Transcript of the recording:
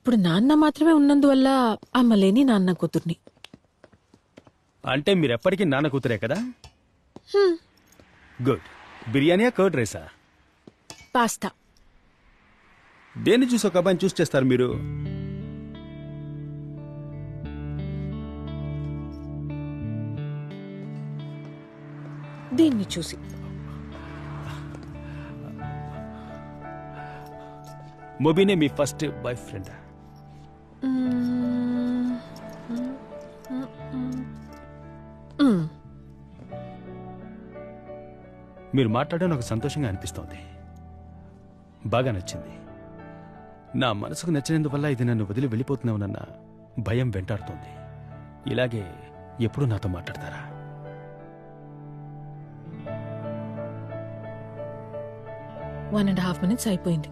ఇప్పుడు నాన్న మాత్రమే ఉన్నందువల్ల అమ్మలేని నాన్న కూతుర్ని. అంటే మీరెప్పటికీ నాన్న కూతురే కదా? గుడ్. బిర్యానీయా కర్డ్ రైసా? పాస్తా. దేన్ని చూసి ఒక అబ్బాయిని చూస్ చేస్తారు మీరు? దీన్ని చూసి. మొబీనే మీ ఫస్ట్ బాయ్ ఫ్రెండ్? మీరు మాట్లాడడం నాకు సంతోషంగా అనిపిస్తోంది. బాగా నచ్చింది. నా మనసుకు నచ్చినందువల్ల ఇది నన్ను వదిలి వెళ్ళిపోతున్నావునన్న భయం వెంటాడుతోంది. ఇలాగే ఎప్పుడు నాతో మాట్లాడతారా? 1.5 minutes అయిపోయింది.